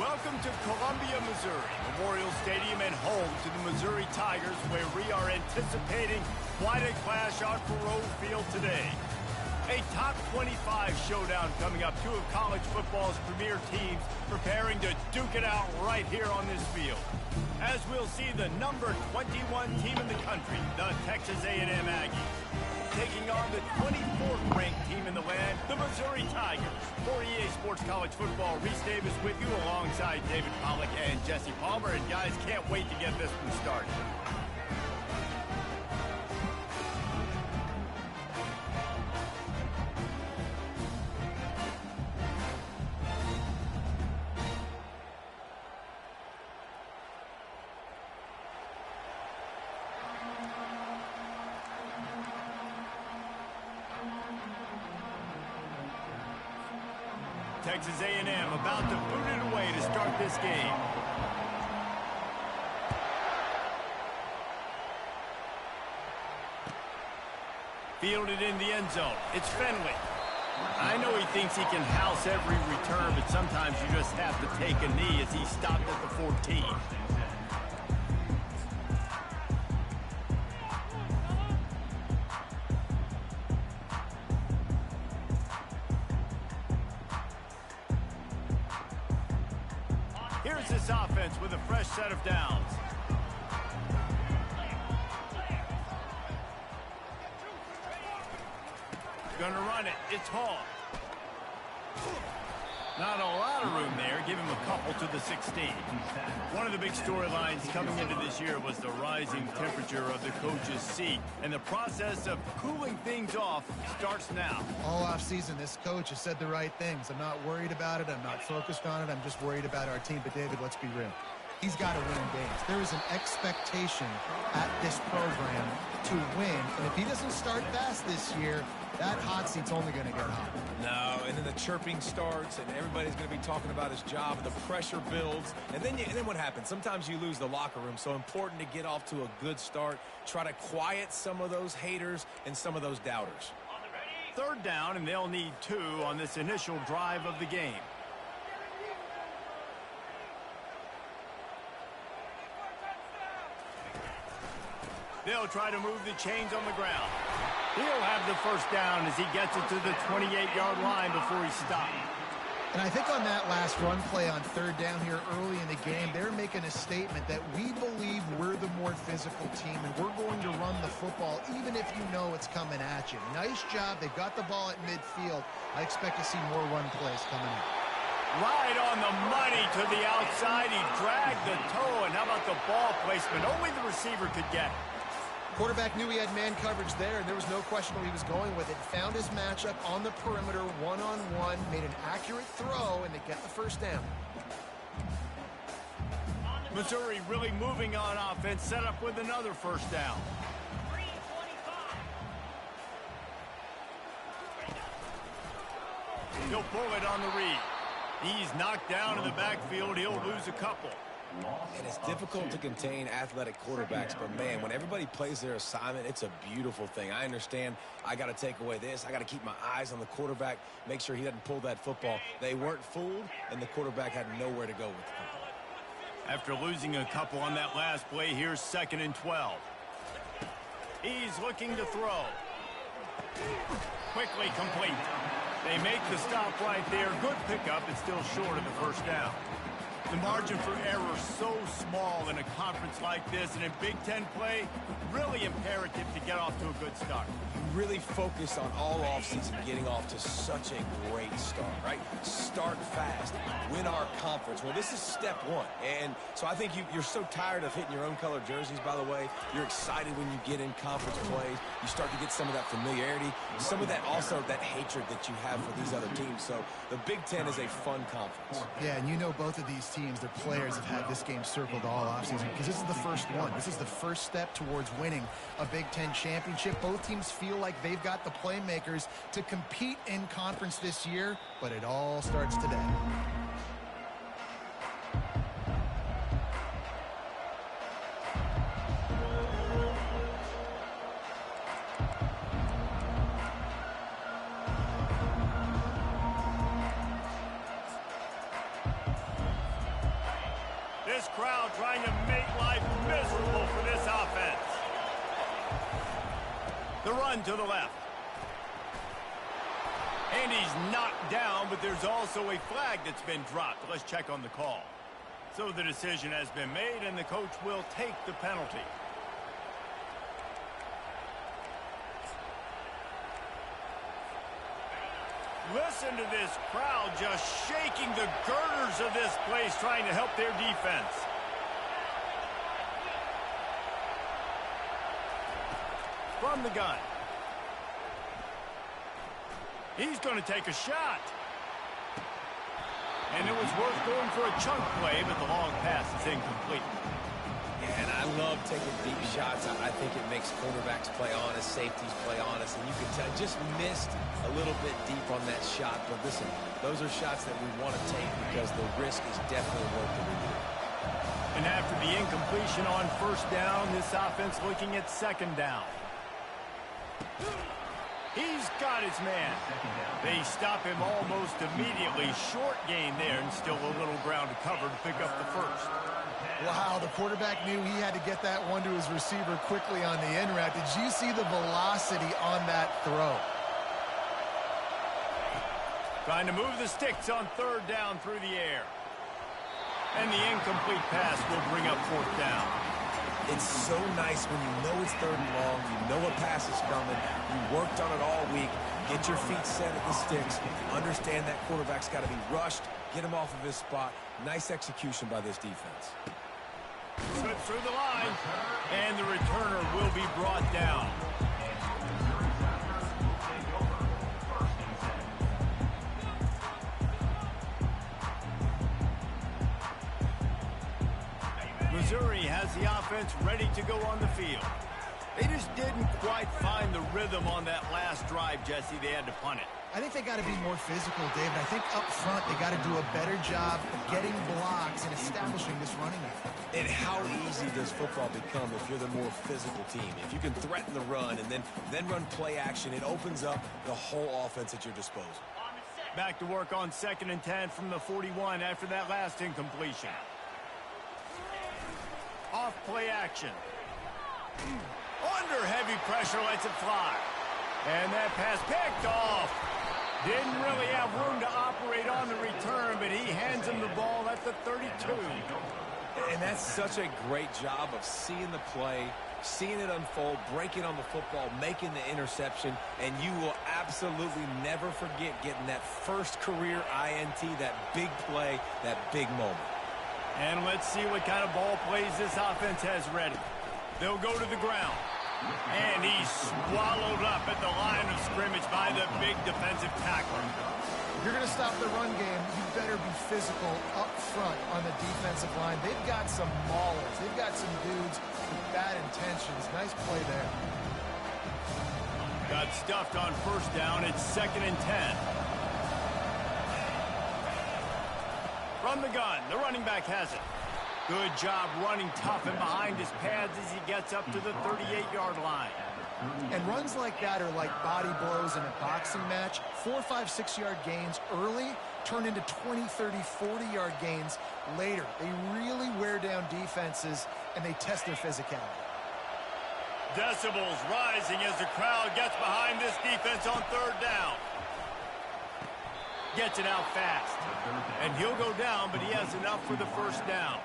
Welcome to Columbia, Missouri, Memorial Stadium and home to the Missouri Tigers, where we are anticipating quite a clash on K0g Field today. A top 25 showdown coming up, two of college football's premier teams preparing to duke it out right here on this field. As we'll see the number 21 team in the country, the Texas A&M Aggies, taking on the 24th ranked team in the land, the Missouri Tigers. For EA Sports College Football, Reese Davis with you alongside David Pollack and Jesse Palmer. And guys, can't wait to get this one started. Texas A&M about to boot it away to start this game. Fielded in the end zone. It's Fenley. I know he thinks he can house every return, but sometimes you just have to take a knee as he stopped at the 14. Here's this offense with a fresh set of downs. Gonna run it. It's Hall. Not a lot of room there. Give him a couple to the 16. One of the big storylines coming into this year was the rising temperature of the coach's seat. And the process of cooling things off starts now. All offseason, this coach has said the right things. I'm not worried about it. I'm not focused on it. I'm just worried about our team. But, David, let's be real. He's got to win games. There is an expectation at this program to win. And if he doesn't start fast this year, that hot seat's only going to get hot. No, and then the chirping starts, and everybody's going to be talking about his job, and the pressure builds. And then what happens? Sometimes you lose the locker room, so important to get off to a good start. Try to quiet some of those haters and some of those doubters. Third down, and they'll need 2 on this initial drive of the game. They'll try to move the chains on the ground. He'll have the first down as he gets it to the 28-yard line before he stops. And I think on that last run play on third down here early in the game, they're making a statement that we believe we're the more physical team and we're going to run the football even if you know it's coming at you. Nice job. They've got the ball at midfield. I expect to see more run plays coming up. Right on the money to the outside. He dragged the toe, and how about the ball placement? Only the receiver could get it. Quarterback knew he had man coverage there, and there was no question where he was going with it. Found his matchup on the perimeter, one-on-one, made an accurate throw, and they get the first down. Missouri really moving on offense, set up with another first down. He'll pull it on the read. He's knocked down in the backfield. He'll lose a couple. And it's difficult to contain athletic quarterbacks, but, man, when everybody plays their assignment, it's a beautiful thing. I understand I got to take away this. I got to keep my eyes on the quarterback, make sure he doesn't pull that football. They weren't fooled, and the quarterback had nowhere to go with the football. After losing a couple on that last play, here's 2nd and 12. He's looking to throw. Quickly complete. They make the stop right there. Good pickup. It's still short of the first down. The margin for error so small in a conference like this, and in Big Ten play, really imperative to get off to a good start. You really focus on all offseason getting off to such a great start, right? Start fast, win our conference. Well, this is step 1. And so I think you're so tired of hitting your own color jerseys, by the way. You're excited when you get in conference plays. You start to get some of that familiarity, some of that also that hatred that you have for these other teams. So the Big Ten is a fun conference. Yeah, and you know both of these teams, their players have had this game circled all offseason because this is the first one. This is the first step towards winning a Big Ten championship. Both teams feel like they've got the playmakers to compete in conference this year, but it all starts today. trying to make life miserable for this offense. The run to the left. And he's knocked down, but there's also a flag that's been dropped. Let's check on the call. So the decision has been made, and the coach will take the penalty. Listen to this crowd just shaking the girders of this place, trying to help their defense. From the gun. He's going to take a shot. And it was worth going for a chunk play, but the long pass is incomplete. Yeah, and I love taking deep shots. I think it makes quarterbacks play honest, safeties play honest, and you can tell just missed a little bit deep on that shot. But listen, those are shots that we want to take because the risk is definitely worth the reward. And after the incompletion on first down, this offense looking at second down. He's got his man. They stop him almost immediately. Short gain there, and still a little ground to cover to pick up the first. Wow, the quarterback knew he had to get that one to his receiver quickly on the in route. Did you see the velocity on that throw? Trying to move the sticks on third down through the air. And the incomplete pass will bring up fourth down. It's so nice when you know it's third and long, you know a pass is coming, you worked on it all week, get your feet set at the sticks, understand that quarterback's got to be rushed, get him off of his spot. Nice execution by this defense. Slips through the line, and the returner will be brought down. Missouri has the offense ready to go on the field. They just didn't quite find the rhythm on that last drive, Jesse. They had to punt it. I think they got to be more physical, David. I think up front they got to do a better job of getting blocks and establishing this running effort. And how easy does football become if you're the more physical team? If you can threaten the run and then run play action, it opens up the whole offense at your disposal. Back to work on 2nd and 10 from the 41 after that last incompletion. Off play action. Under heavy pressure, lets it fly. And that pass picked off. Didn't really have room to operate on the return, but he hands him the ball at the 32. And that's such a great job of seeing the play, seeing it unfold, breaking on the football, making the interception, and you will absolutely never forget getting that first career INT, that big play, that big moment. And let's see what kind of ball plays this offense has ready. They'll go to the ground. And he's swallowed up at the line of scrimmage by the big defensive tackler. If you're going to stop the run game, you better be physical up front on the defensive line. They've got some maulers. They've got some dudes with bad intentions. Nice play there. Got stuffed on first down. It's 2nd and 10. From the gun, the running back has it. Good job running tough and behind his pads as he gets up to the 38-yard line. And runs like that are like body blows in a boxing match. 4, 5, 6-yard gains early turn into 20, 30, 40-yard gains later. They really wear down defenses, and they test their physicality. Decibels rising as the crowd gets behind this defense on third down. Gets it out fast. And he'll go down, but he has enough for the first down.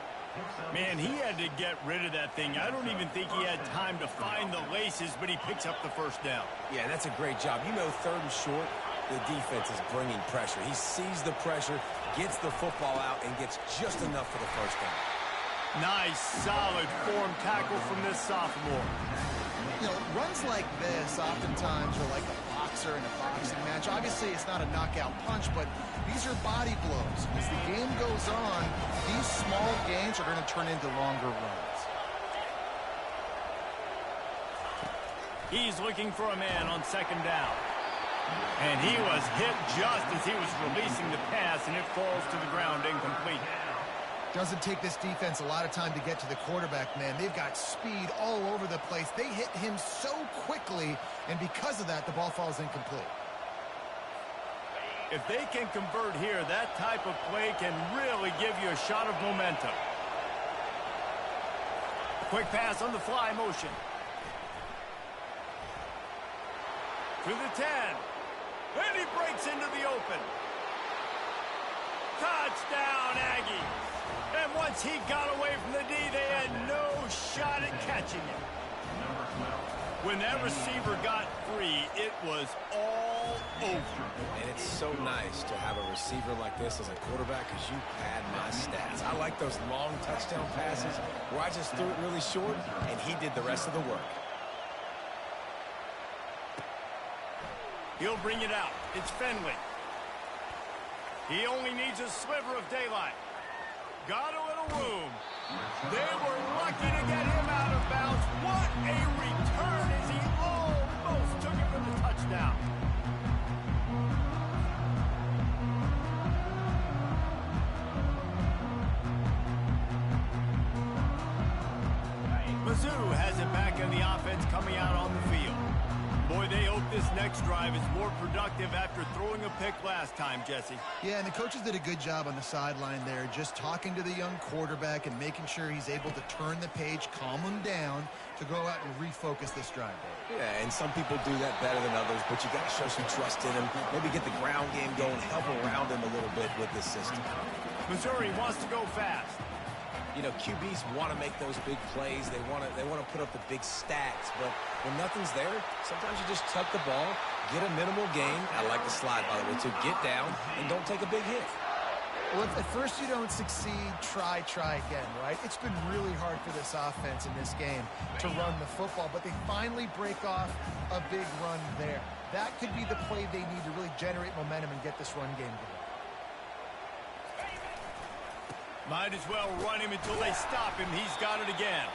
Man, he had to get rid of that thing. I don't even think he had time to find the laces, but he picks up the first down. Yeah, that's a great job. You know, third and short, the defense is bringing pressure. He sees the pressure, gets the football out, and gets just enough for the first down. Nice, solid form tackle from this sophomore. You know, runs like this oftentimes are like a boxer in a boxing match. Obviously, it's not a knockout punch, but these are body blows. As the game goes on, these small gains are going to turn into longer runs. He's looking for a man on second down. And he was hit just as he was releasing the pass, and it falls to the ground incomplete. Doesn't take this defense a lot of time to get to the quarterback, man. They've got speed all over the place. They hit him so quickly, and because of that, the ball falls incomplete. If they can convert here, that type of play can really give you a shot of momentum. Quick pass on the fly motion. To the 10. And he breaks into the open. Touchdown, Aggies. And once he got away from the D, they had no shot at catching him. When that receiver got free, it was all over. And it's so nice to have a receiver like this as a quarterback because you pad my stats. I like those long touchdown passes where I just threw it really short, and he did the rest of the work. He'll bring it out. It's Fenley. He only needs a sliver of daylight. Got a little room. They were lucky to get him out of bounds. What a return as he almost took it for the touchdown. Mizzou has it back in the offense coming out on the field. Boy, they hope this next drive is more productive after throwing a pick last time, Jesse. Yeah, and the coaches did a good job on the sideline there, just talking to the young quarterback and making sure he's able to turn the page, calm him down to go out and refocus this drive. Yeah, and some people do that better than others, but you got to show some trust in him. Maybe get the ground game going, help around him a little bit with this system. Missouri wants to go fast. You know, QBs want to make those big plays. They want to put up the big stats. But when nothing's there, sometimes you just tuck the ball, get a minimal gain. I like the slide, by the way, too. Get down and don't take a big hit. Well, if at first you don't succeed, try again, right? It's been really hard for this offense in this game to run the football, but they finally break off a big run there. That could be the play they need to really generate momentum and get this run game going. Might as well run him until they stop him. He's got it again.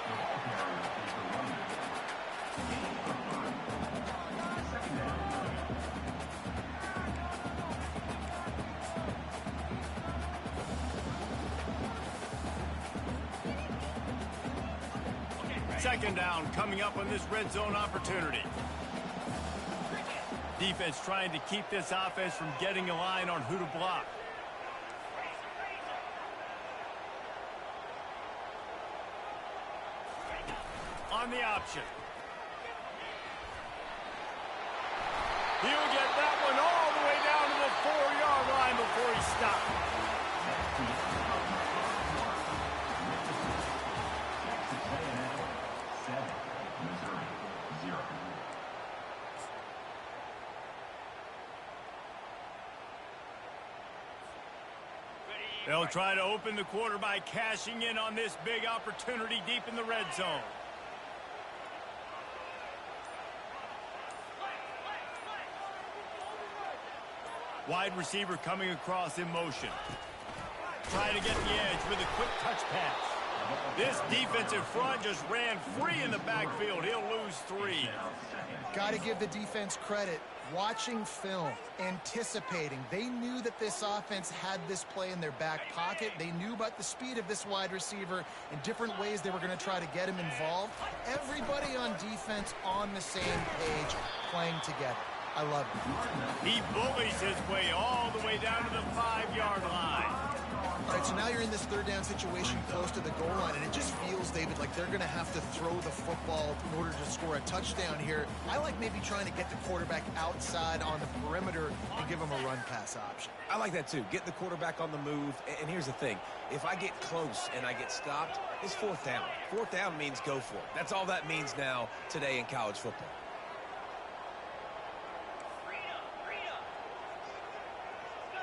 Second down coming up on this red zone opportunity. Defense trying to keep this offense from getting a line on who to block. On the option. He'll get that one all the way down to the 4-yard line before he stopped. They'll try to open the quarter by cashing in on this big opportunity deep in the red zone. Wide receiver coming across in motion. Trying to get the edge with a quick touch pass. This defensive front just ran free in the backfield. He'll lose 3. Got to give the defense credit. Watching film, anticipating. They knew that this offense had this play in their back pocket. They knew about the speed of this wide receiver and different ways they were going to try to get him involved. Everybody on defense on the same page, playing together. I love it. He bullies his way all the way down to the 5-yard line. All right, so now you're in this third down situation close to the goal line, and it just feels, David, like they're going to have to throw the football in order to score a touchdown here. I like maybe trying to get the quarterback outside on the perimeter and give him a run-pass option. I like that, too. Get the quarterback on the move. And here's the thing. If I get close and I get stopped, it's 4th down. 4th down means go for it. That's all that means now today in college football.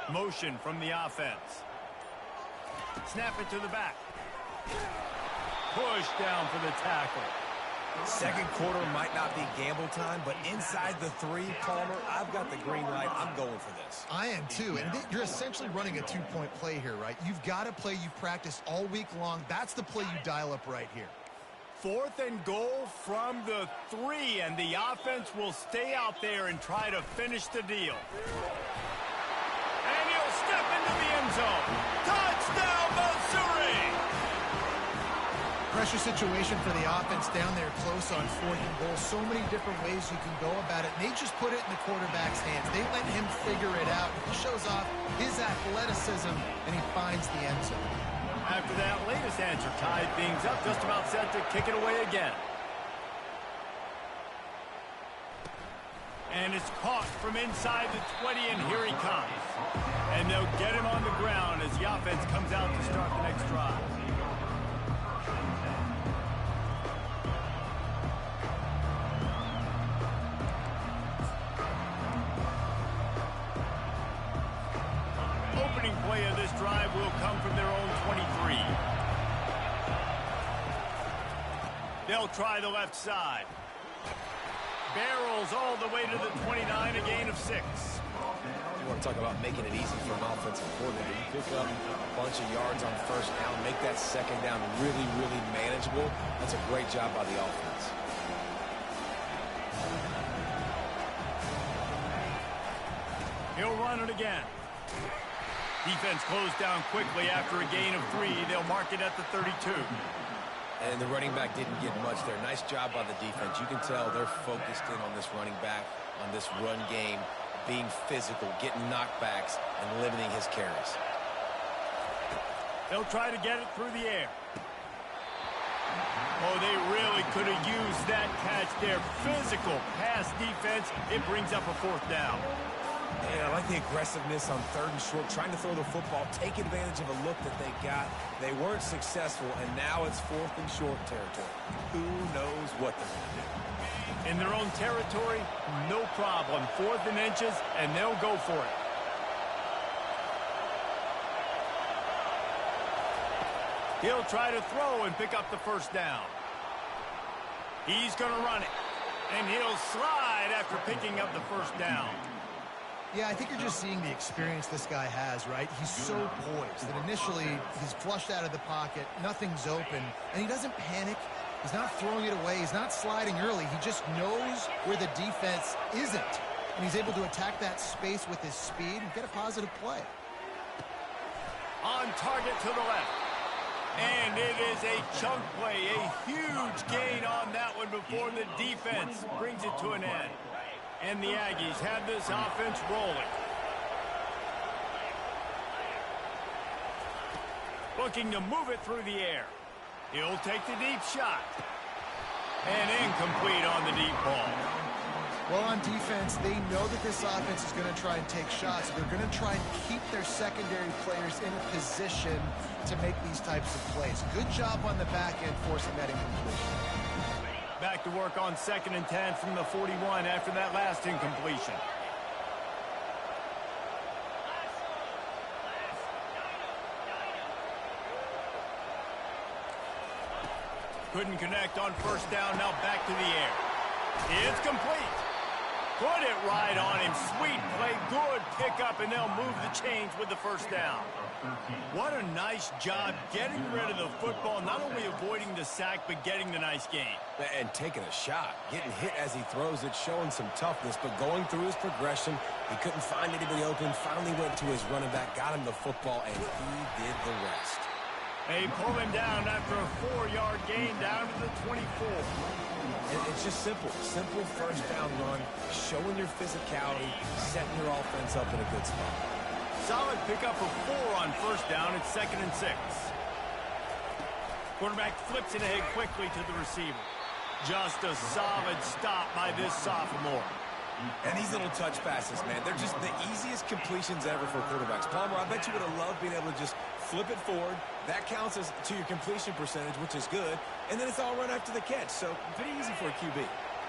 Motion from the offense. Snap it to the back. Push down for the tackle. Second quarter might not be gamble time, but inside the 3, Palmer, I've got the green light. I'm going for this. I am too, and you're essentially running a 2-point play here, right? You've got a play you've practiced all week long. That's the play you dial up right here. 4th and goal from the 3, and the offense will stay out there and try to finish the deal. And he'll step into the end zone. Touchdown, Missouri! Pressure situation for the offense down there close on 4th and goal. So many different ways you can go about it. And they just put it in the quarterback's hands. They let him figure it out. He shows off his athleticism, and he finds the end zone. After that latest answer tied things up, just about set to kick it away again. And it's caught from inside the 20, and here he comes. And they'll get him on the ground as the offense comes out to start the next drive. Opening play of this drive will come from their own 23. They'll try the left side. Barrels all the way to the 29, a gain of 6. You want to talk about making it easy for an offensive coordinator. You pick up a bunch of yards on first down, make that second down really, really manageable. That's a great job by the offense. He'll run it again. Defense closed down quickly after a gain of 3. They'll mark it at the 32. And the running back didn't get much there. Nice job by the defense. You can tell they're focused in on this running back, on this run game, being physical, getting knockbacks, and limiting his carries. They'll try to get it through the air. Oh, they really could have used that catch there. Physical pass defense. It brings up a 4th down. Yeah, I like the aggressiveness on 3rd and short, trying to throw the football, take advantage of a look that they got. They weren't successful, and now it's 4th and short territory. Who knows what they're going to do? In their own territory, no problem. 4th and inches, and they'll go for it. He'll try to throw and pick up the 1st down. He's going to run it, and he'll slide after picking up the 1st down. Yeah, I think you're just seeing the experience this guy has, right? He's so poised that initially he's flushed out of the pocket, nothing's open, and he doesn't panic. He's not throwing it away. He's not sliding early. He just knows where the defense isn't, and he's able to attack that space with his speed and get a positive play. On target to the left. And it is a chunk play, a huge gain on that one before the defense brings it to an end. And the Aggies have this offense rolling. Looking to move it through the air. He'll take the deep shot. And incomplete on the deep ball. Well, on defense, they know that this offense is going to try and take shots. They're going to try and keep their secondary players in a position to make these types of plays. Good job on the back end forcing that incompletion. Back to work on 2nd and 10 from the 41 after that last incompletion. Couldn't connect on 1st down, now back to the air. It's complete. Put it right on him. Sweet play, good pickup, and they'll move the chains with the 1st down. What a nice job getting rid of the football, not only avoiding the sack, but getting the nice gain. And taking a shot, getting hit as he throws it, showing some toughness, but going through his progression, he couldn't find anybody open, finally went to his running back, got him the football, and he did the rest. They pull him down after a 4-yard gain down to the 24. It's just simple 1st down run, showing your physicality, setting your offense up in a good spot. Solid pickup of 4 on 1st down. It's 2nd and 6. Quarterback flips it ahead quickly to the receiver. Just a solid stop by this sophomore. And these little touch passes, man, they're just the easiest completions ever for quarterbacks. Palmer, I bet you would have loved being able to just flip it forward. That counts as to your completion percentage, which is good. And then it's all run after the catch. So pretty easy for a QB.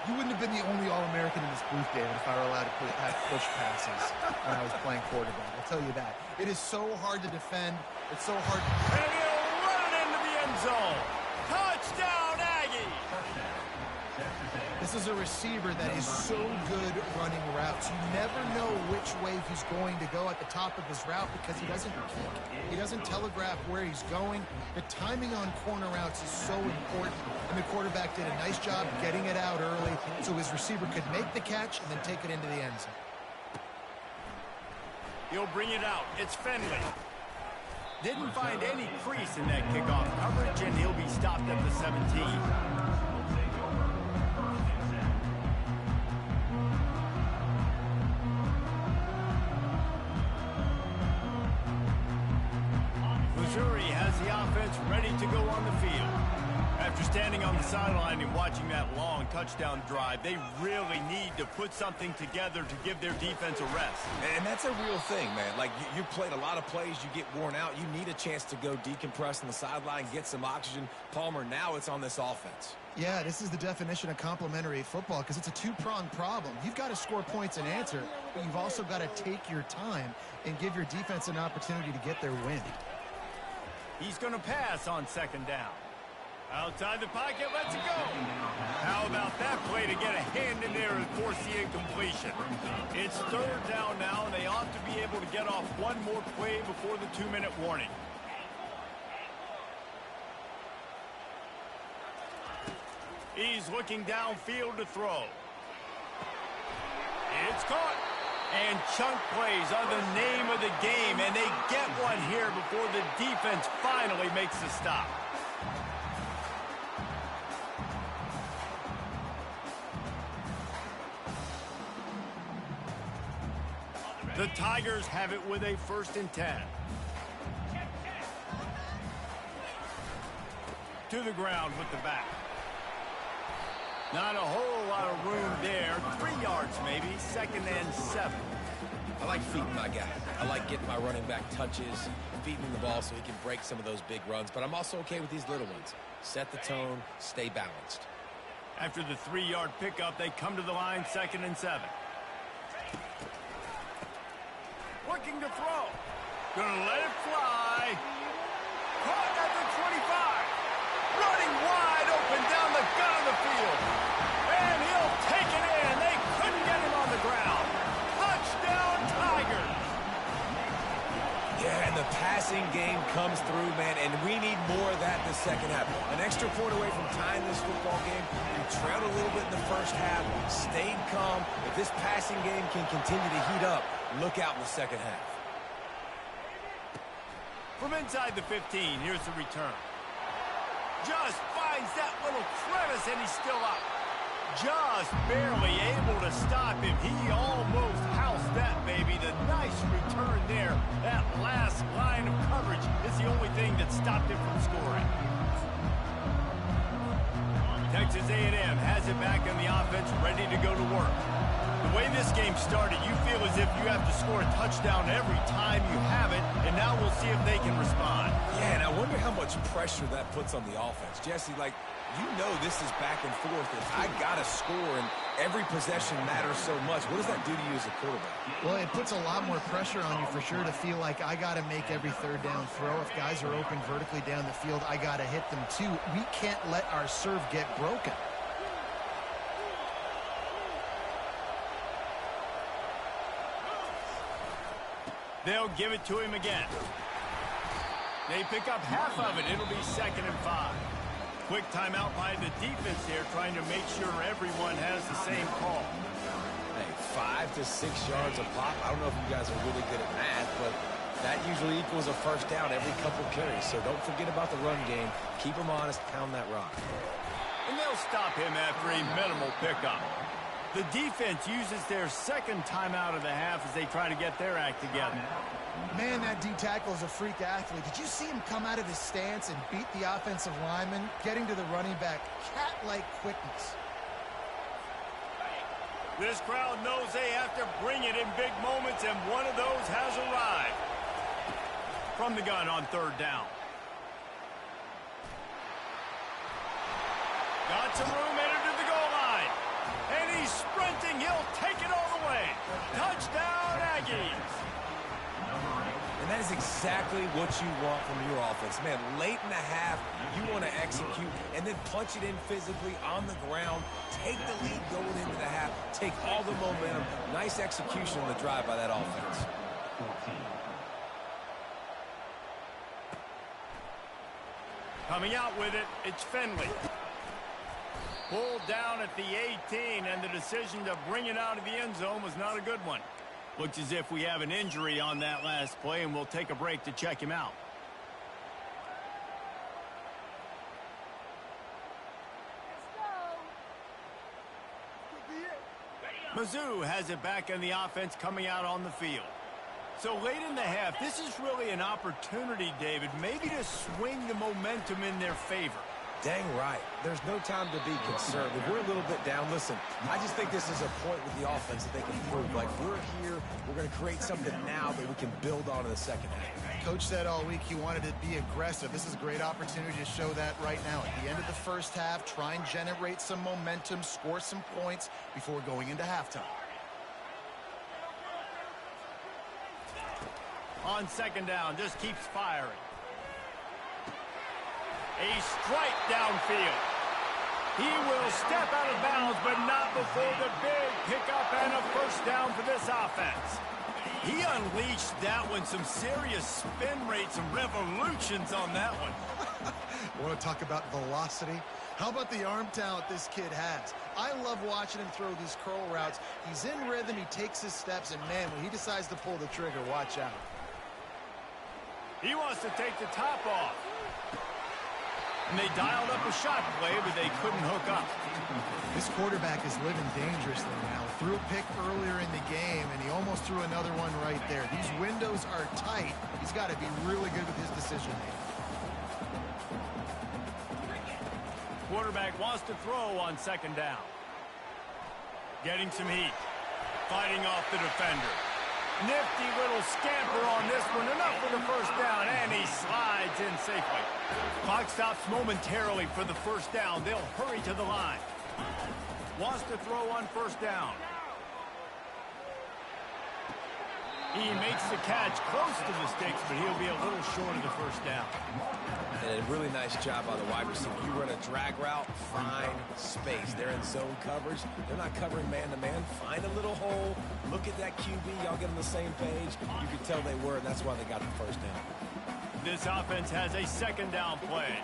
You wouldn't have been the only All-American in this booth, David, if I were allowed to have push passes when I was playing quarterback. I'll tell you that. It is so hard to defend. It's so hard. And he'll run it into the end zone. Touchdown, Aggies! This is a receiver that is so good running routes. You never know which way he's going to go at the top of his route because he doesn't kick. He doesn't telegraph where he's going. The timing on corner routes is so important, and the quarterback did a nice job getting it out early so his receiver could make the catch and then take it into the end zone. He'll bring it out. It's Fenley. Didn't find any crease in that kickoff coverage, and he'll be stopped at the 17. Missouri has the offense ready to go on the field. After standing on the sideline and watching that long touchdown drive, they really need to put something together to give their defense a rest. And that's a real thing, man. Like, you played a lot of plays, you get worn out. You need a chance to go decompress on the sideline, get some oxygen. Palmer, now it's on this offense. Yeah, this is the definition of complementary football because it's a two-pronged problem. You've got to score points and answer, but you've also got to take your time and give your defense an opportunity to get their win. He's going to pass on second down. Outside the pocket, lets it go. How about that play to get a hand in there and force the incompletion? It's third down now, and they ought to be able to get off one more play before the 2-minute warning. He's looking downfield to throw. It's caught. And chunk plays are the name of the game, and they get one here before the defense finally makes the stop. The Tigers have it with a 1st and 10. To the ground with the back. Not a whole lot of room there. 3 yards maybe. 2nd and 7. I like feeding my guy. I like getting my running back touches, feeding him the ball so he can break some of those big runs. But I'm also okay with these little ones. Set the tone, stay balanced. After the 3-yard pickup, they come to the line, 2nd and 7. Looking to throw. Gonna let it fly. Caught at the 25. Running wide open down the gut of the field. And he'll take it in. They couldn't get him on the ground. Touchdown, Tigers. Yeah, and the passing game comes through, man, and we need more of that in the second half. An extra point away from tying this football game. You trailed a little bit in the first half, stayed calm. If this passing game can continue to heat up, look out in the second half. From inside the 15, here's the return. Just finds that little crevice, and he's still up. Just barely able to stop him. He almost housed that baby. The nice return there. That last line of coverage is the only thing that stopped him from scoring. Texas A&M has it back on the offense, ready to go to work. The way this game started, you feel as if you have to score a touchdown every time you have it, and now we'll see if they can respond. Yeah, and I wonder how much pressure that puts on the offense. Jesse, like, you know this is back and forth, and I got to score, and every possession matters so much. What does that do to you as a quarterback? Well, it puts a lot more pressure on you for sure to feel like I got to make every third down throw. If guys are open vertically down the field, I got to hit them too. We can't let our serve get broken. They'll give it to him again. They pick up half of it. It'll be 2nd and 5. Quick timeout by the defense here, trying to make sure everyone has the same call. Hey, 5 to 6 yards a pop. I don't know if you guys are really good at math, but that usually equals a first down every couple carries. So don't forget about the run game. Keep them honest. Pound that rock. And they'll stop him after a minimal pickup. The defense uses their 2nd timeout of the half as they try to get their act together. Man, that D-tackle is a freak athlete. Did you see him come out of his stance and beat the offensive lineman, getting to the running back? Cat-like quickness. This crowd knows they have to bring it in big moments, and one of those has arrived. From the gun on 3rd down. Got some room headed to the goal line. And he's sprinting. He'll take it all the way. Touchdown, Aggies. And that is exactly what you want from your offense. Man, late in the half, you want to execute and then punch it in physically on the ground. Take the lead going into the half. Take all the momentum. Nice execution on the drive by that offense. Coming out with it, it's Finley. Pulled down at the 18, and the decision to bring it out of the end zone was not a good one. Looks as if we have an injury on that last play, and we'll take a break to check him out. Mizzou has it back in the offense coming out on the field. So late in the half, this is really an opportunity, David, maybe to swing the momentum in their favor. Dang right. There's no time to be concerned. If we're a little bit down, listen, I just think this is a point with the offense that they can prove. Like, we're here, we're going to create something now that we can build on in the second half. Coach said all week he wanted to be aggressive. This is a great opportunity to show that right now. At the end of the first half, try and generate some momentum, score some points before going into halftime. On second down, just keeps firing. A strike downfield. He will step out of bounds, but not before the big pickup and a first down for this offense. He unleashed that one. Some serious spin rates, some revolutions on that one. Want to talk about velocity? How about the arm talent this kid has? I love watching him throw these curl routes. He's in rhythm, he takes his steps, and man, when he decides to pull the trigger, watch out. He wants to take the top off. And they dialed up a shot play, but they couldn't hook up. This quarterback is living dangerously now. Threw a pick earlier in the game, and he almost threw another one right there. These windows are tight. He's got to be really good with his decision-making. Quarterback wants to throw on second down. Getting some heat. Fighting off the defender. Nifty little scamper on this one. Enough for the first down, and he slides in safely. Clock stops momentarily for the first down. They'll hurry to the line. Wants to throw on first down. He makes the catch close to the sticks, but he'll be a little short of the first down. And a really nice job by the wide receiver. You run a drag route, find space. They're in zone coverage. They're not covering man-to-man. Find a little hole. Look at that QB. Y'all get on the same page. You can tell they were, and that's why they got the first down. This offense has a second down play.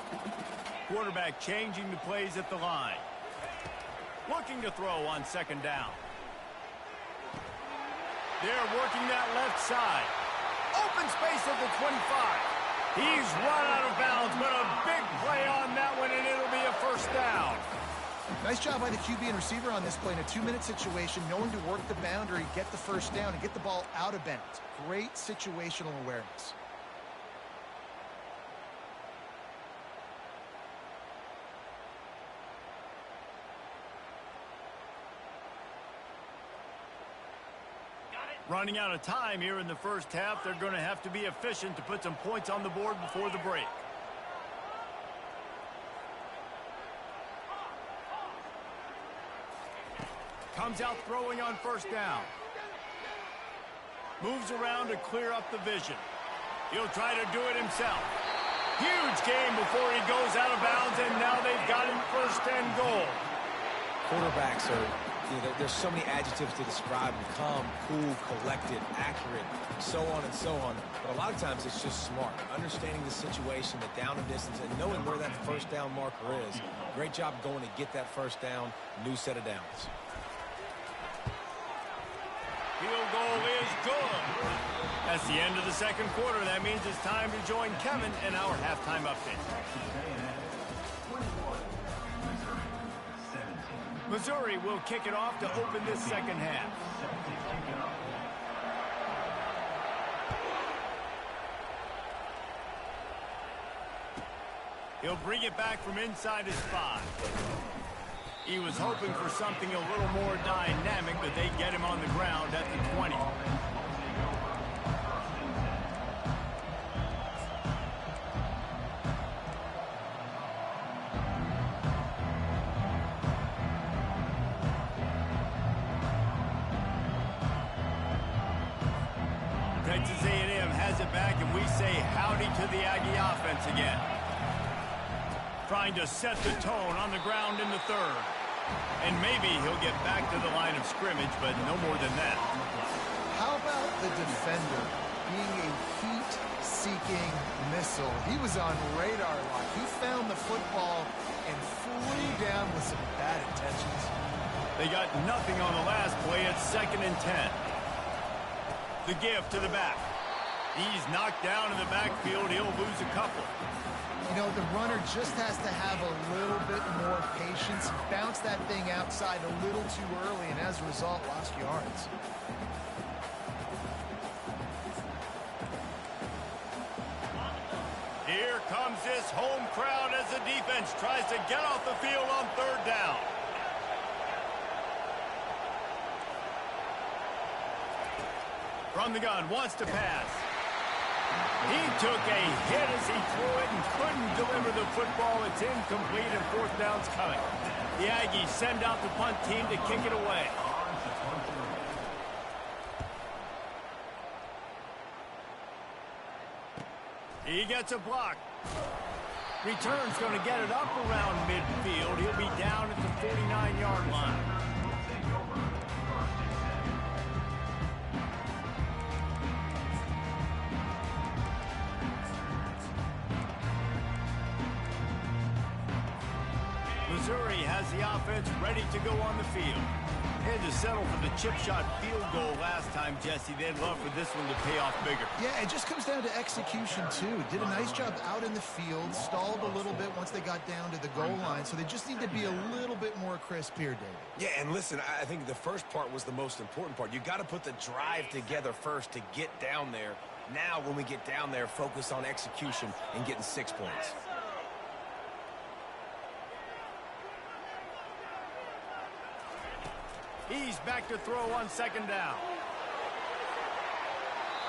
Quarterback changing the plays at the line. Looking to throw on second down. They're working that left side. Open space at the 25. He's run out of bounds, but a big play on that one, and it'll be a first down. Nice job by the QB and receiver on this play in a 2-minute situation, knowing to work the boundary, get the first down, and get the ball out of bounds. Great situational awareness. Running out of time here in the first half. They're going to have to be efficient to put some points on the board before the break. Comes out throwing on first down. Moves around to clear up the vision. He'll try to do it himself. Huge game before he goes out of bounds, and now they've got him first and goal. Quarterbacks are... there's so many adjectives to describe them. Calm, cool, collected, accurate, so on and so on. But a lot of times it's just smart. Understanding the situation, the down and distance, and knowing where that first down marker is. Great job going to get that first down. New set of downs. Field goal is good. That's the end of the second quarter. That means it's time to join Kevin in our halftime update. Missouri will kick it off to open this second half. He'll bring it back from inside his 5. He was hoping for something a little more dynamic, but they get him on the ground at the 20. Texas A&M has it back, and we say howdy to the Aggie offense again. Trying to set the tone on the ground in the third. And maybe he'll get back to the line of scrimmage, but no more than that. How about the defender being a heat-seeking missile? He was on radar lock. He found the football and flew down with some bad intentions. They got nothing on the last play. It's 2nd and 10. The give to the back. He's knocked down in the backfield. He'll lose a couple. You know, the runner just has to have a little bit more patience. He bounced that thing outside a little too early, and as a result, lost yards. comes this home crowd as the defense tries to get off the field on third down. From the gun, wants to pass. He took a hit as he threw it and couldn't deliver the football. It's incomplete and fourth down's coming. The Aggies send out the punt team to kick it away. He gets a block. Return's going to get it up around midfield. He'll be down at the 49-yard line. Missouri has the offense ready to go on the field. They had to settle for the chip shot field goal last time, Jesse. They'd love for this one to pay off bigger. Yeah, it just comes down to execution, too. Did a nice job out in the field, stalled a little bit once they got down to the goal line, so they just need to be a little bit more crisp here, David. Yeah, and listen, I think the first part was the most important part. You got to put the drive together first to get down there. Now, when we get down there, focus on execution and getting 6 points. He's back to throw on second down.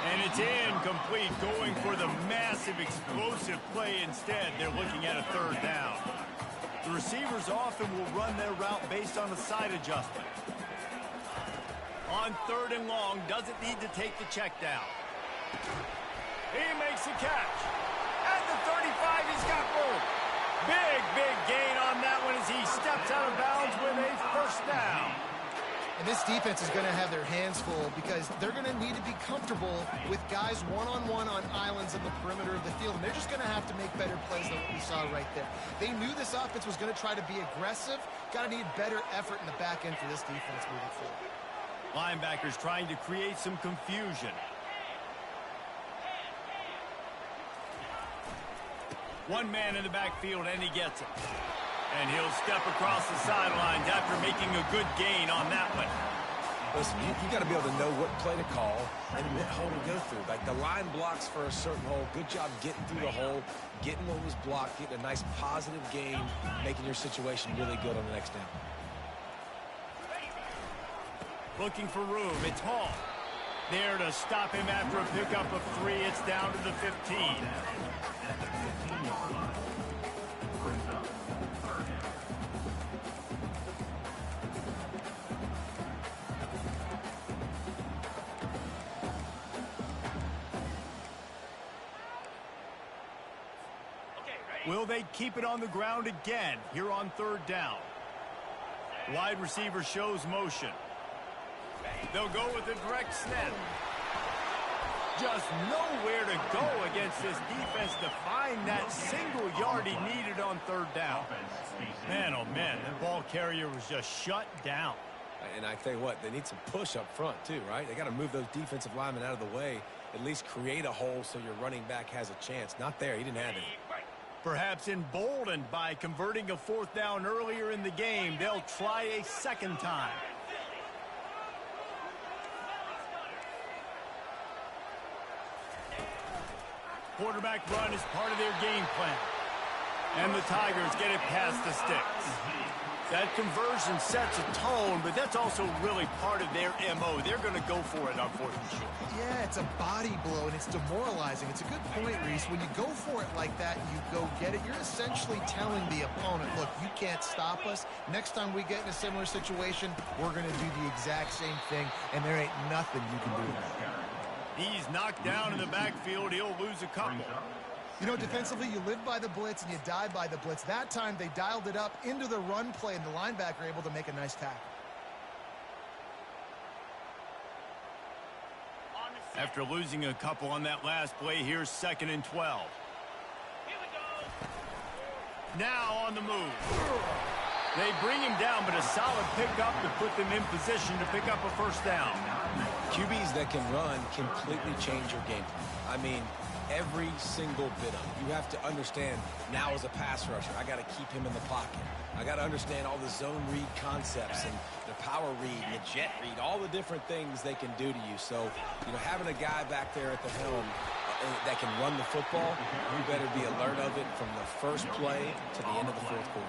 And it's incomplete, going for the massive explosive play instead. They're looking at a third down. The receivers often will run their route based on a side adjustment. On third and long, doesn't need to take the check down. He makes the catch. At the 35, he's got room. Big gain on that one as he steps out of bounds with a first down. And this defense is going to have their hands full because they're going to need to be comfortable with guys one-on-one on islands in the perimeter of the field. And they're just going to have to make better plays than what we saw right there. They knew this offense was going to try to be aggressive. Got to need better effort in the back end for this defense moving forward. Linebackers trying to create some confusion. One man in the backfield, and he gets it. And he'll step across the sidelines after making a good gain on that one. Listen, you got to be able to know what play to call and what hole to go through. Like the line blocks for a certain hole. Good job getting through the hole, getting what was blocked, getting a nice positive gain, making your situation really good on the next down. Looking for room. It's Hall. There to stop him after a pickup of 3. It's down to the 15. Will they keep it on the ground again here on third down? Wide receiver shows motion. They'll go with a direct snap. Just nowhere to go against this defense to find that single yard he needed on third down. Man, oh man, that ball carrier was just shut down. And I tell you what, they need some push up front too, right? They got to move those defensive linemen out of the way, at least create a hole so your running back has a chance. Not there. He didn't have any. Perhaps emboldened by converting a fourth down earlier in the game, they'll try a second time. Quarterback run is part of their game plan. And the Tigers get it past the sticks. That conversion sets a tone, but that's also really part of their MO. They're going to go for it on fourth and short. Yeah, it's a body blow, and it's demoralizing. It's a good point, Reese. When you go for it like that and you go get it, you're essentially telling the opponent, look, you can't stop us. Next time we get in a similar situation, we're going to do the exact same thing, and there ain't nothing you can do about it. He's knocked down in the backfield. He'll lose a couple. You know, defensively, you live by the blitz and you die by the blitz. That time, they dialed it up into the run play, and the linebacker able to make a nice tackle. After losing a couple on that last play, here's 2nd and 12. Now on the move. They bring him down, but a solid pickup to put them in position to pick up a first down. QBs that can run completely change your game plan. I mean, every single bit of it. You have to understand now as a pass rusher, I got to keep him in the pocket. I got to understand all the zone read concepts and the power read and the jet read, all the different things they can do to you. So, you know, having a guy back there at the helm that can run the football, you better be alert of it from the first play to the end of the fourth quarter.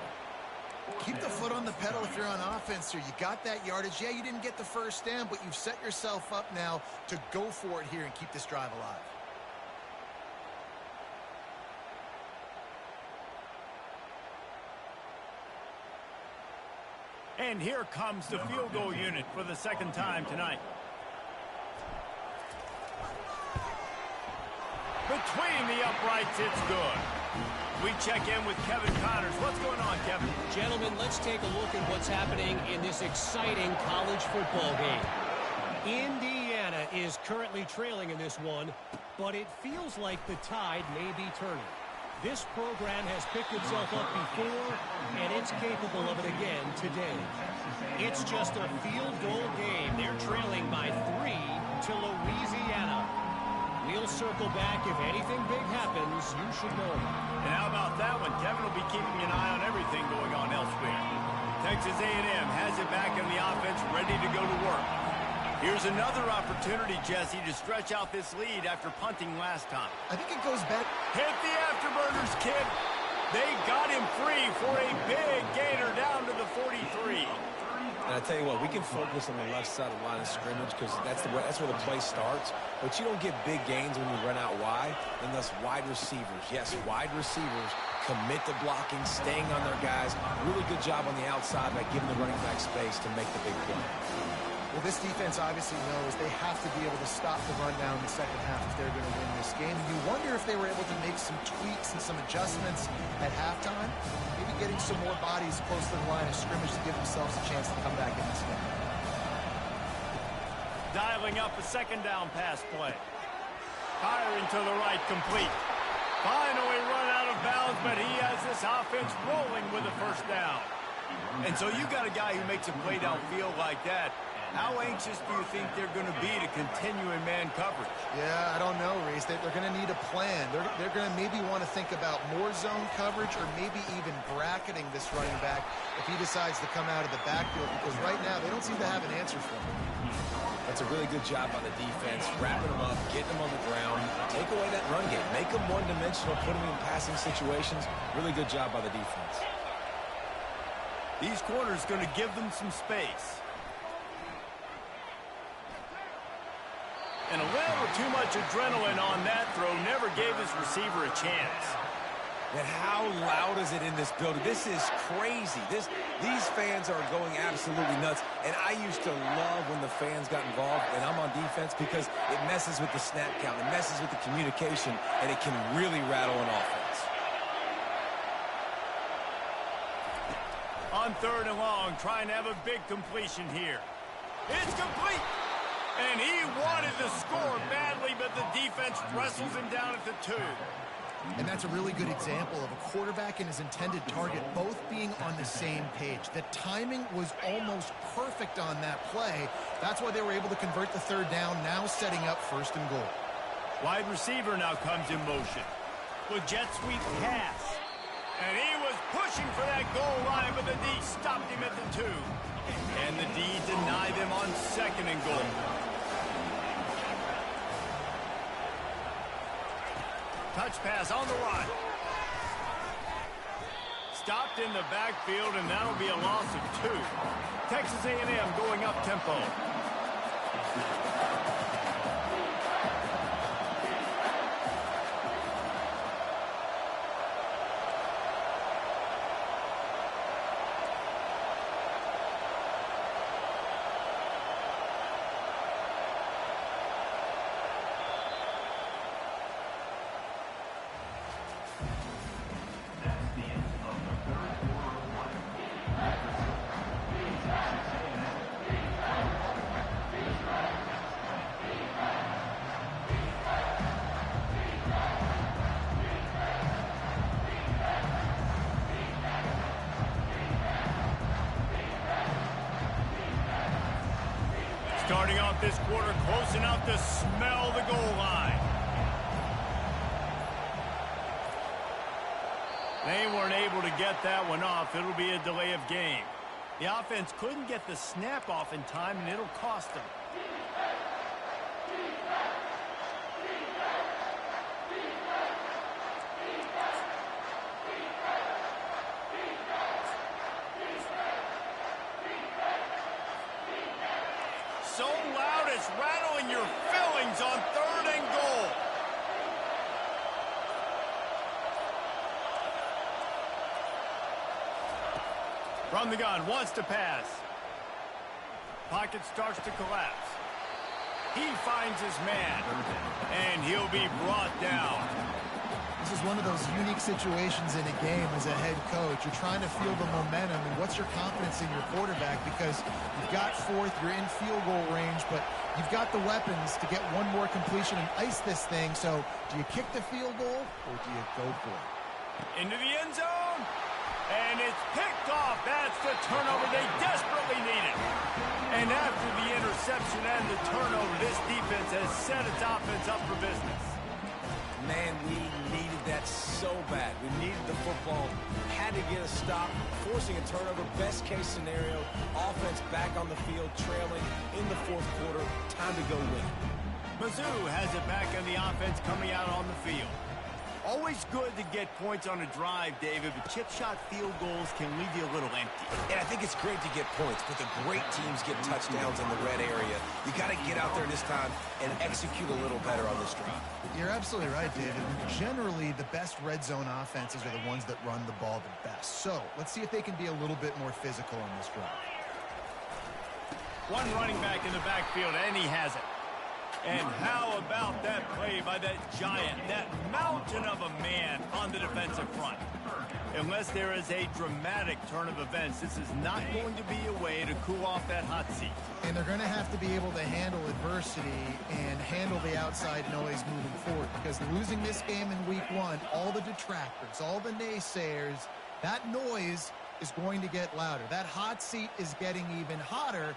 Keep the foot on the pedal if you're on offense here. You got that yardage. Yeah, you didn't get the first down, but you've set yourself up now to go for it here and keep this drive alive. And here comes the field goal unit for the second time tonight. Between the uprights, it's good. We check in with Kevin Connors. What's going on, Kevin? Gentlemen, let's take a look at what's happening in this exciting college football game. Indiana is currently trailing in this one, but it feels like the tide may be turning. This program has picked itself up before, and it's capable of it again today. It's just a field goal game. They're trailing by 3 to Louisiana. We'll circle back. If anything big happens, you should know. And how about that one? Kevin will be keeping an eye on everything going on elsewhere. Texas A&M has it back in the offense, ready to go to work. Here's another opportunity, Jesse, to stretch out this lead after punting last time. I think it goes back. Hit the afterburners, kid. They got him free for a big gainer down to the 43. And I tell you what, we can focus on the left side of the line of scrimmage because that's where the play starts. But you don't get big gains when you run out wide unless wide receivers, yes, wide receivers commit to blocking, staying on their guys. Really good job on the outside by giving the running back space to make the big play. Well, this defense obviously knows they have to be able to stop the run down in the second half if they're going to win this game. You wonder if they were able to make some tweaks and some adjustments at halftime, maybe getting some more bodies close to the line of scrimmage to give themselves a chance to come back in this game. Dialing up a second down pass play. Firing to the right, complete. Finally run out of bounds, but he has this offense rolling with a first down. And so you got a guy who makes a play downfield like that. How anxious do you think they're going to be to continue in man coverage? Yeah, I don't know, Reese. They're going to need a plan. They're going to maybe want to think about more zone coverage or maybe even bracketing this running back if he decides to come out of the backfield, because right now they don't seem to have an answer for him. That's a really good job by the defense, wrapping them up, getting them on the ground, take away that run game, make them one-dimensional, put them in passing situations. Really good job by the defense. These corners going to give them some space. And a little too much adrenaline on that throw never gave his receiver a chance. And how loud is it in this building? This is crazy. These fans are going absolutely nuts. And I used to love when the fans got involved, and I'm on defense, because it messes with the snap count, it messes with the communication, and it can really rattle an offense. On 3rd and long, trying to have a big completion here. It's complete. And he wanted to score badly, but the defense wrestles him down at the 2. And that's a really good example of a quarterback and his intended target both being on the same page. The timing was almost perfect on that play. That's why they were able to convert the 3rd down, now setting up 1st and goal. Wide receiver now comes in motion with jet sweep pass. And he was pushing for that goal line, but the D stopped him at the 2. And the D denied them on 2nd and goal. Touch pass on the run. Stopped in the backfield, and that'll be a loss of 2. Texas A&M going up tempo. Starting off this quarter close enough to smell the goal line. They weren't able to get that one off. It'll be a delay of game. The offense couldn't get the snap off in time, and it'll cost them. From the gun, wants to pass. Pocket starts to collapse. He finds his man, and he'll be brought down. This is one of those unique situations in a game as a head coach. You're trying to feel the momentum, and what's your confidence in your quarterback? Because you've got fourth, you're in field goal range, but you've got the weapons to get one more completion and ice this thing. So do you kick the field goal, or do you go for it? Into the end zone, and it's picked off. That's the turnover they desperately needed. And after the interception and the turnover, this defense has set its offense up for business. Man, we needed that so bad. We needed the football, had to get a stop, forcing a turnover. Best case scenario, offense back on the field, trailing in the fourth quarter. Time to go win. Mizzou has it back on the offense coming out on the field. Always good to get points on a drive, David, but chip shot field goals can leave you a little empty. And I think it's great to get points, but the great teams get touchdowns in the red area. You got to get out there this time and execute a little better on this drive. You're absolutely right, David. Generally, the best red zone offenses are the ones that run the ball the best. So let's see if they can be a little bit more physical on this drive. One running back in the backfield, and he has it. And how about that play by that giant, that mountain of a man on the defensive front? Unless there is a dramatic turn of events, this is not going to be a way to cool off that hot seat. And they're going to have to be able to handle adversity and handle the outside noise moving forward, because losing this game in week one, all the detractors, all the naysayers, that noise is going to get louder. That hot seat is getting even hotter.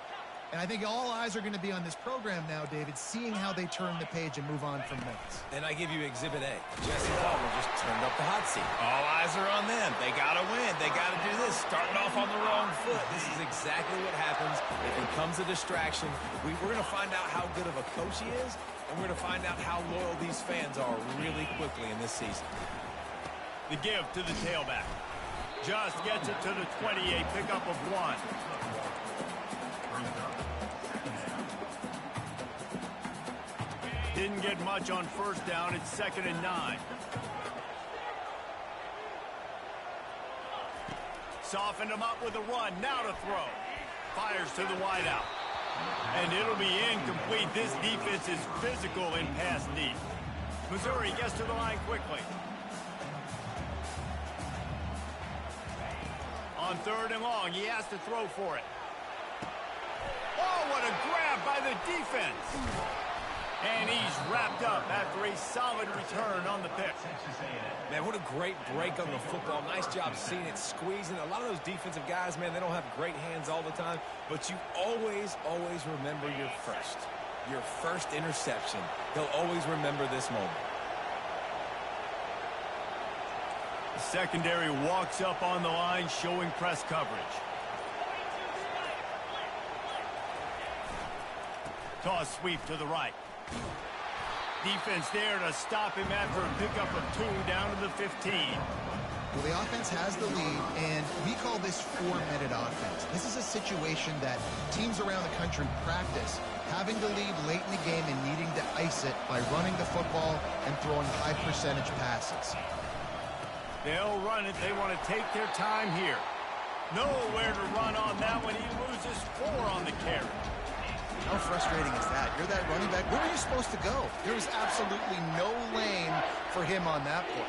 And I think all eyes are going to be on this program now, David, seeing how they turn the page and move on from this. And I give you Exhibit A. Jesse Butler just turned up the hot seat. All eyes are on them. They got to win. They got to do this. Starting off on the wrong foot. This is exactly what happens. It becomes a distraction. We're going to find out how good of a coach he is, and we're going to find out how loyal these fans are really quickly in this season. The give to the tailback. Just gets it to the 28, pickup of 1. Didn't get much on first down. It's 2nd and 9. Softened him up with a run. Now to throw. Fires to the wideout. And it'll be incomplete. This defense is physical in pass deep. Missouri gets to the line quickly. On 3rd and long, he has to throw for it. Oh, what a grab by the defense. And he's wrapped up after a solid return on the pick. Man, what a great break on the football. Nice job seeing it, squeezing. A lot of those defensive guys, man, they don't have great hands all the time, but you always, always remember your first interception. They'll always remember this moment. The secondary walks up on the line, showing press coverage. Toss sweep to the right. Defense there to stop him after a pickup of 2 down to the 15. Well, the offense has the lead, and we call this 4-minute offense. This is a situation that teams around the country practice, having the lead late in the game and needing to ice it by running the football and throwing high-percentage passes. They'll run it. They want to take their time here. Nowhere to run on that one. He loses 4 on the carry. How frustrating is that? You're that running back. Where are you supposed to go? There was absolutely no lane for him on that play.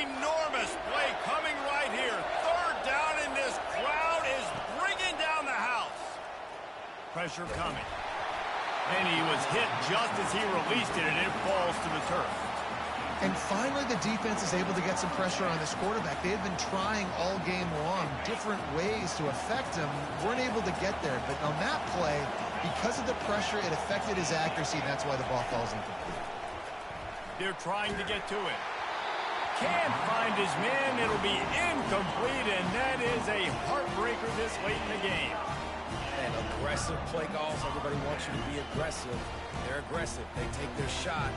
Enormous play coming right here. 3rd down, and this crowd is bringing down the house. Pressure coming. And he was hit just as he released it, and it falls to the turf. And finally, the defense is able to get some pressure on this quarterback. They had been trying all game long different ways to affect him. Weren't able to get there. But on that play, because of the pressure, it affected his accuracy, and that's why the ball falls incomplete. They're trying to get to it. Can't find his man. It'll be incomplete, and that is a heartbreaker this late in the game. And aggressive play calls. Everybody wants you to be aggressive. They're aggressive. They take their shot.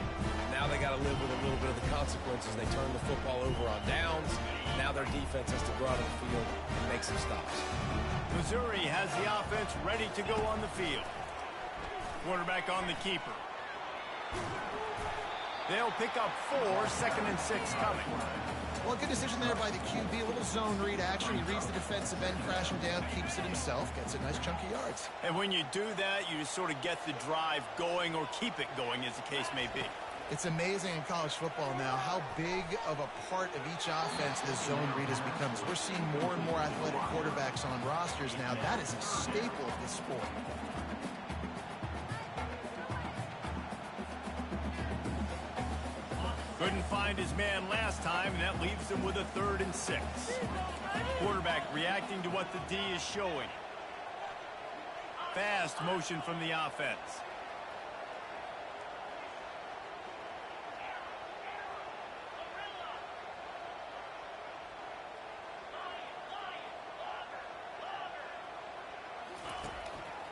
Now they got to live with a little bit of the consequences. They turn the football over on downs. Now their defense has to go out on the field and make some stops. Missouri has the offense ready to go on the field. Quarterback on the keeper. They'll pick up 4, 2nd and 6 coming. Well, good decision there by the QB. A little zone read action. He reads the defensive end, crashing down, keeps it himself, gets a nice chunk of yards. And when you do that, you just sort of get the drive going or keep it going, as the case may be. It's amazing in college football now how big of a part of each offense the zone read has become. As we're seeing more and more athletic quarterbacks on rosters now, that is a staple of this sport. Couldn't find his man last time, and that leaves him with a 3rd and 6. Quarterback reacting to what the D is showing. Fast motion from the offense.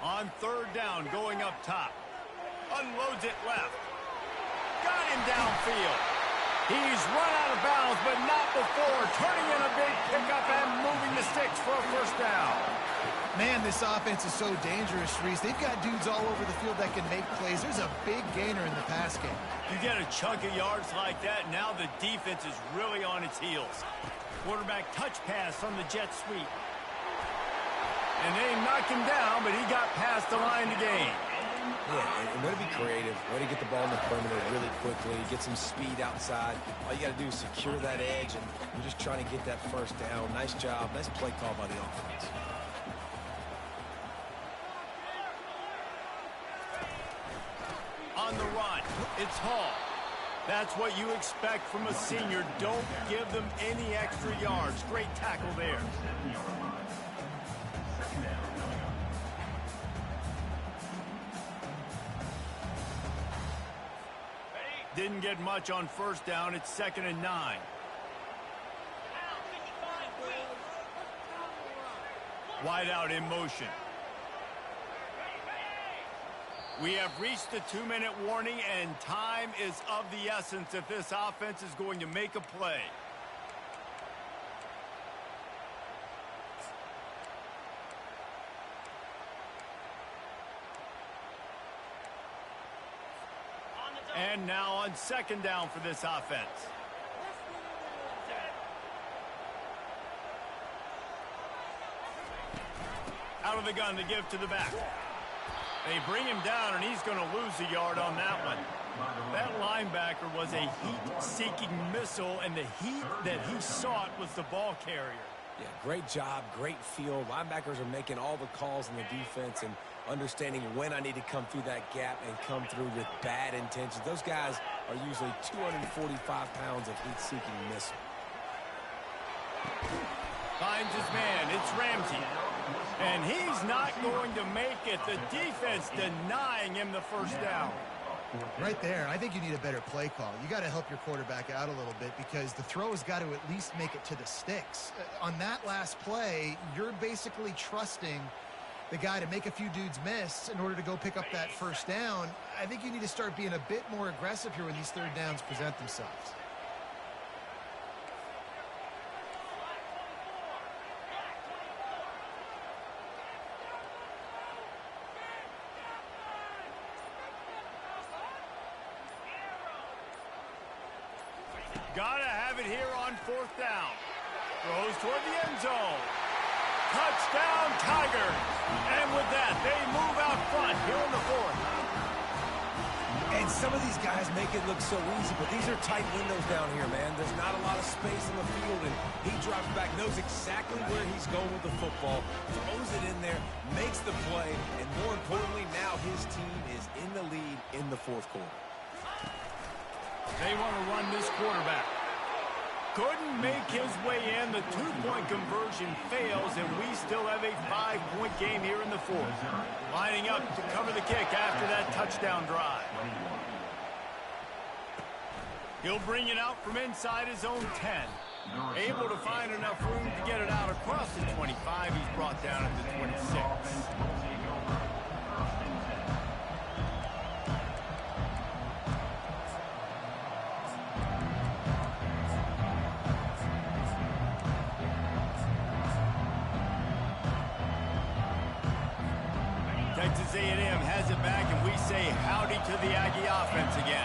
On 3rd down, going up top. Unloads it left. Got him downfield. He's run out of bounds, but not before turning in a big pickup and moving the sticks for a 1st down. Man, this offense is so dangerous, Reese. They've got dudes all over the field that can make plays. There's a big gainer in the pass game. You get a chunk of yards like that, now the defense is really on its heels. Quarterback touch pass from the jet sweep. And they knocked him down, but he got past the line to gain. Yeah, and way to be creative, way to get the ball in the perimeter really quickly, get some speed outside. All you got to do is secure that edge, and you're just trying to get that 1st down. Nice job, nice play call by the offense. On the run, it's Hall. That's what you expect from a senior. Don't give them any extra yards. Great tackle there. Didn't get much on 1st down. It's 2nd and 9. Wide out in motion. We have reached the 2-minute warning, and time is of the essence if this offense is going to make a play. And now on 2nd down for this offense. Out of the gun to give to the back. They bring him down, and he's going to lose a yard on that one. That linebacker was a heat-seeking missile, and the heat that he sought was the ball carrier. Yeah, great job, great feel. Linebackers are making all the calls in the defense and understanding when I need to come through that gap and come through with bad intentions. Those guys are usually 245 pounds of heat-seeking missile. Finds his man. It's Ramsey. And he's not going to make it. The defense denying him the 1st down. Right there, I think you need a better play call. You got to help your quarterback out a little bit because the throw has got to at least make it to the sticks. On that last play, you're basically trusting the guy to make a few dudes miss in order to go pick up that 1st down. I think you need to start being a bit more aggressive here when these 3rd downs present themselves. Gotta have it here on 4th down. Throws toward the end zone. Touchdown, Tigers. And with that, they move out front here in the 4th. And some of these guys make it look so easy, but these are tight windows down here, man. There's not a lot of space in the field, and he drops back, knows exactly where he's going with the football, throws it in there, makes the play, and more importantly, now his team is in the lead in the 4th quarter. They want to run this quarterback. Couldn't make his way in. The 2-point conversion fails, and we still have a 5-point game here in the 4th. Lining up to cover the kick after that touchdown drive. He'll bring it out from inside his own 10. Able to find enough room to get it out across the 25. He's brought down at the 26. Texas A&M has it back, and we we say howdy to the Aggie offense again.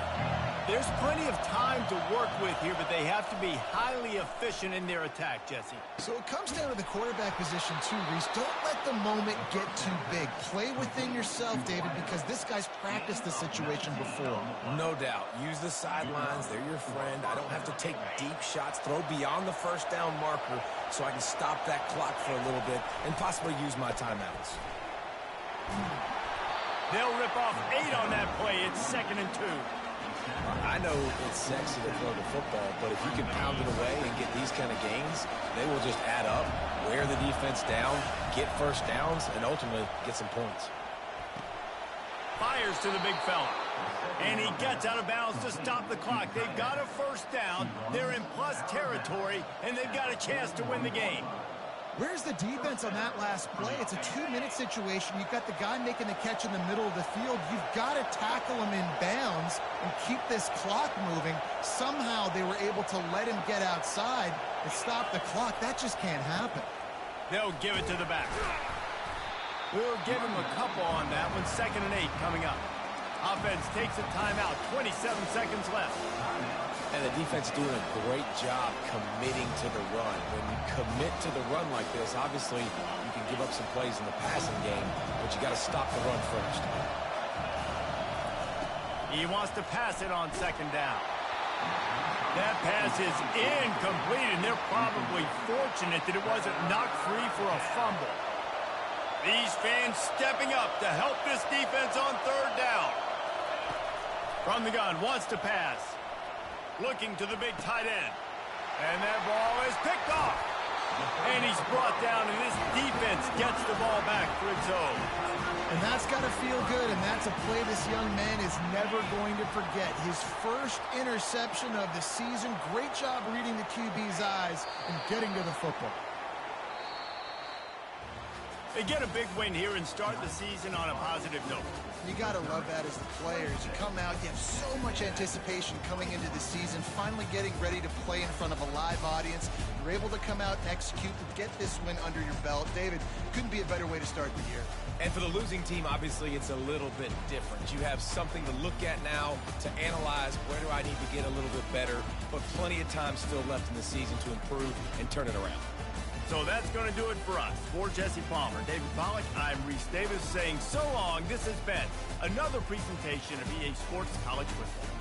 There's plenty of time to work with here, but they have to be highly efficient in their attack, Jesse. So it comes down to the quarterback position too, Reese. Don't let the moment get too big. Play within yourself, David, because this guy's practiced the situation before. No doubt. Use the sidelines. They're your friend. I don't have to take deep shots, throw beyond the first down marker so I can stop that clock for a little bit and possibly use my timeouts. They'll rip off 8 on that play. It's 2nd and 2. I know it's sexy to throw the football, but if you can pound it away and get these kind of gains, they will just add up, wear the defense down, get first downs, and ultimately get some points. Fires to the big fella. And he gets out of bounds to stop the clock. They've got a first down. They're in plus territory, and they've got a chance to win the game. Where's the defense on that last play? It's a 2-minute situation. You've got the guy making the catch in the middle of the field. You've got to tackle him in bounds and keep this clock moving. Somehow they were able to let him get outside and stop the clock. That just can't happen. They'll give it to the back. We'll give him a couple on that one. 2nd and 8 coming up. Offense takes a timeout. 27 seconds left. And the defense doing a great job committing to the run. When you commit to the run like this, obviously you can give up some plays in the passing game, but you got to stop the run first. He wants to pass it on 2nd down. That pass is incomplete, and they're probably fortunate that it wasn't knocked free for a fumble. These fans stepping up to help this defense on 3rd down. From the gun, wants to pass. Looking to the big tight end. And that ball is picked off. And he's brought down, and this defense gets the ball back for its own. And that's got to feel good, and that's a play this young man is never going to forget. His first interception of the season. Great job reading the QB's eyes and getting to the football. They get a big win here and start the season on a positive note. You got to love that as the players. You come out, you have so much anticipation coming into the season, finally getting ready to play in front of a live audience. You're able to come out and execute and get this win under your belt. David, couldn't be a better way to start the year. And for the losing team, obviously, it's a little bit different. You have something to look at now, to analyze where do I need to get a little bit better, but plenty of time still left in the season to improve and turn it around. So that's going to do it for us. For Jesse Palmer, David Pollack, I'm Reese Davis saying so long. This has been another presentation of EA Sports College Football.